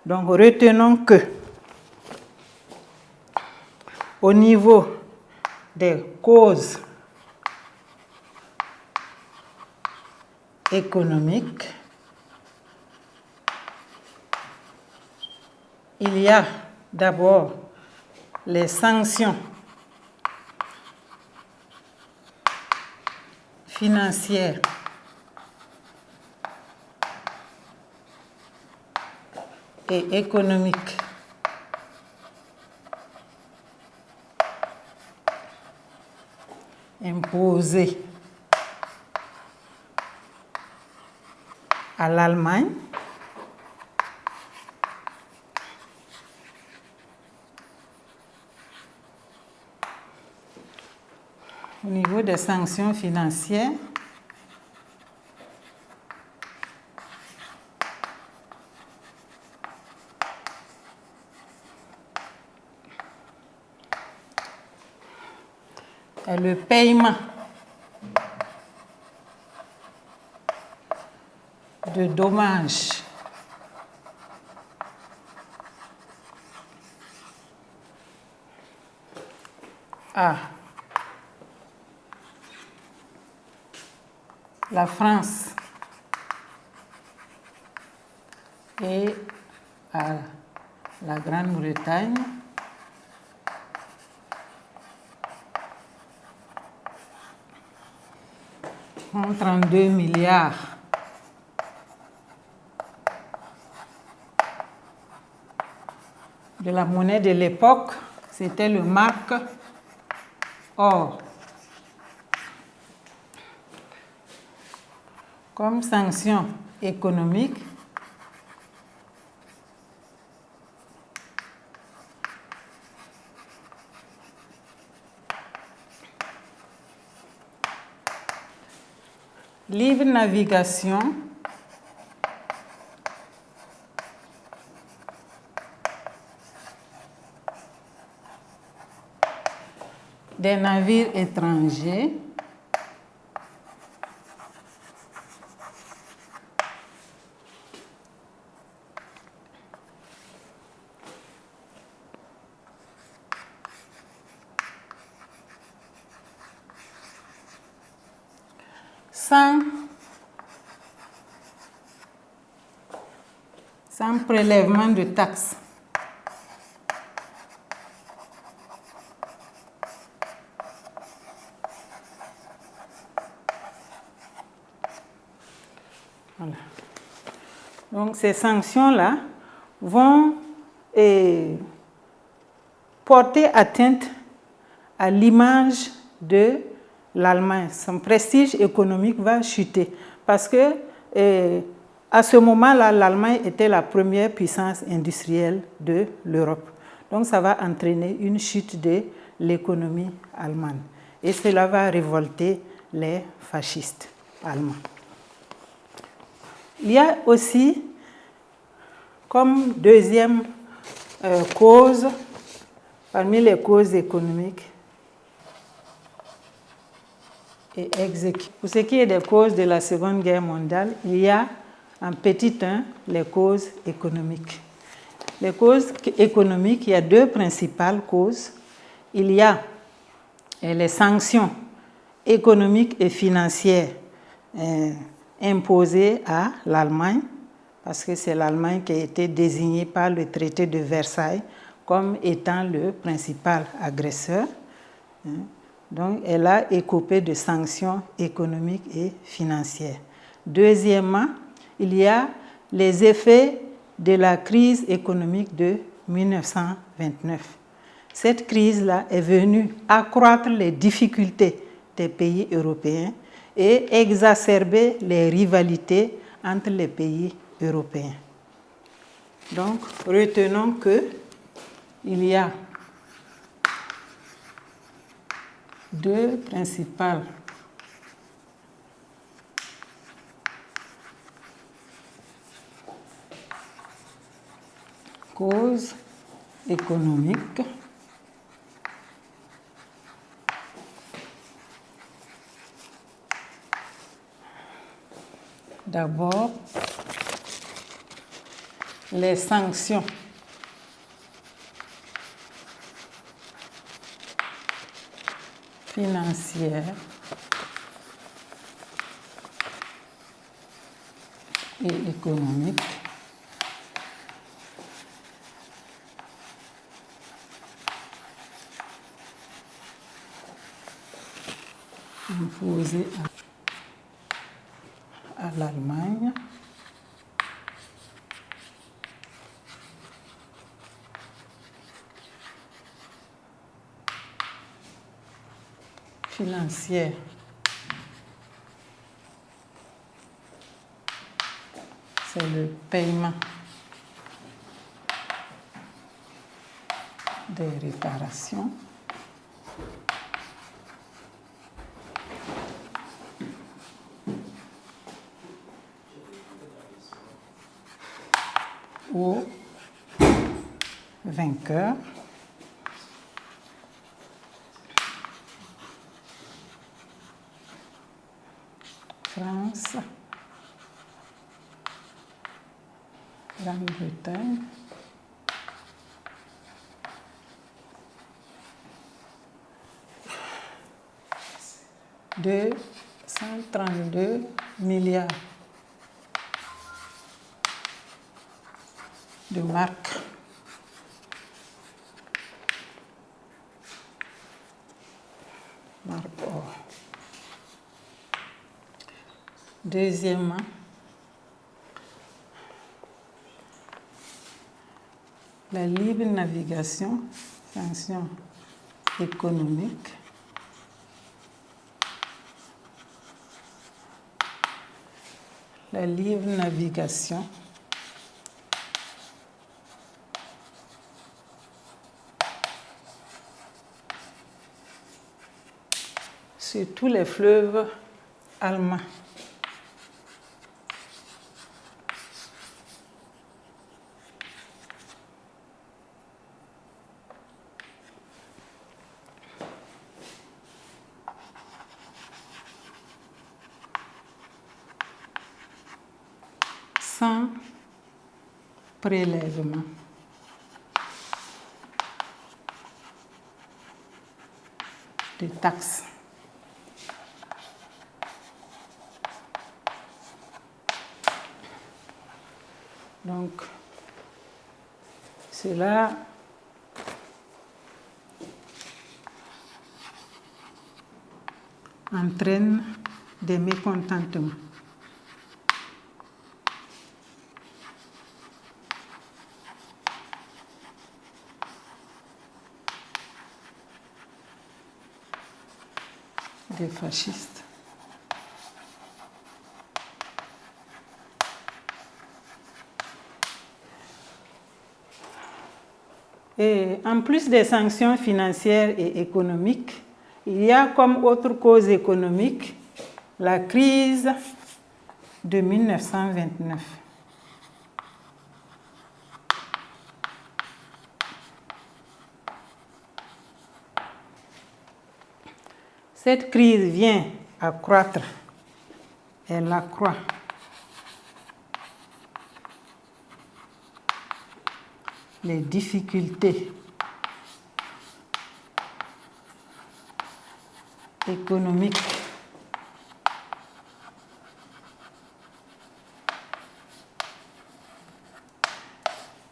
Donc retenons que au niveau des causes économiques, il y a d'abord les sanctions financières et économiques imposées à l'Allemagne au niveau des sanctions financières. Et le paiement de dommages à la France et à la Grande-Bretagne en 32 milliards de la monnaie de l'époque, c'était le mark or. Comme sanction économique, libre navigation des navires étrangers sans prélèvement de taxes. Voilà. Donc ces sanctions-là vont porter atteinte à l'image de l'Allemagne. Son prestige économique va chuter parce que à ce moment-là, l'Allemagne était la première puissance industrielle de l'Europe. Donc ça va entraîner une chute de l'économie allemande. Et cela va révolter les fascistes allemands. Il y a aussi, comme deuxième cause, parmi les causes économiques, et pour ce qui est des causes de la Seconde Guerre mondiale, il y a en petit 1 les causes économiques. Les causes économiques, il y a deux principales causes. Il y a les sanctions économiques et financières imposées à l'Allemagne, parce que c'est l'Allemagne qui a été désignée par le traité de Versailles comme étant le principal agresseur. Donc, elle a écopé de sanctions économiques et financières. Deuxièmement, il y a les effets de la crise économique de 1929. Cette crise-là est venue accroître les difficultés des pays européens et exacerber les rivalités entre les pays européens. Donc, retenons qu'il y a deux principales causes économiques. D'abord, les sanctions financières et économiques imposées à l'Allemagne financière c'est le paiement des réparations aux vainqueurs France, Grande-Bretagne, de 132 milliards de marques. Marque or. Deuxièmement, la libre navigation, sanction économique, la libre navigation sur tous les fleuves allemands. Sans prélèvement de taxes. Donc, cela entraîne des mécontentements. Des fascistes. Et en plus des sanctions financières et économiques, il y a comme autre cause économique la crise de 1929. Cette crise vient accroître, elle accroît les difficultés économiques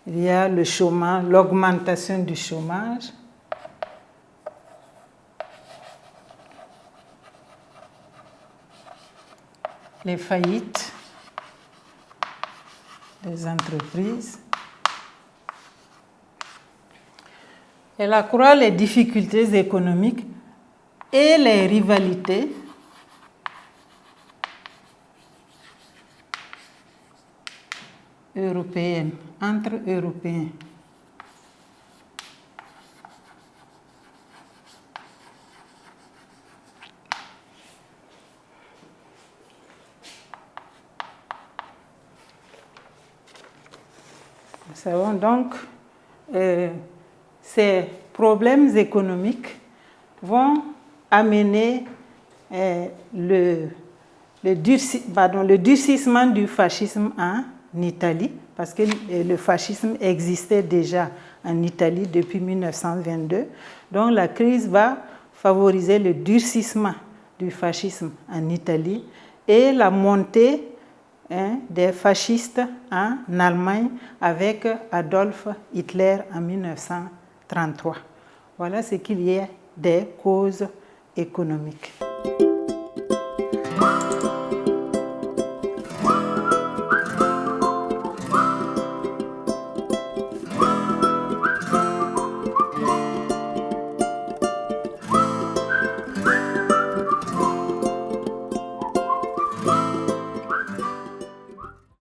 il y a le chômage, l'augmentation du chômage, les faillites des entreprises. Elle accroît les difficultés économiques et les rivalités européennes, entre Européens. Nous savons donc ces problèmes économiques vont amener le durcissement du fascisme en Italie, parce que le fascisme existait déjà en Italie depuis 1922. Donc la crise va favoriser le durcissement du fascisme en Italie et la montée des fascistes en Allemagne avec Adolf Hitler en 1933. Voilà ce qu'il y a des causes économiques.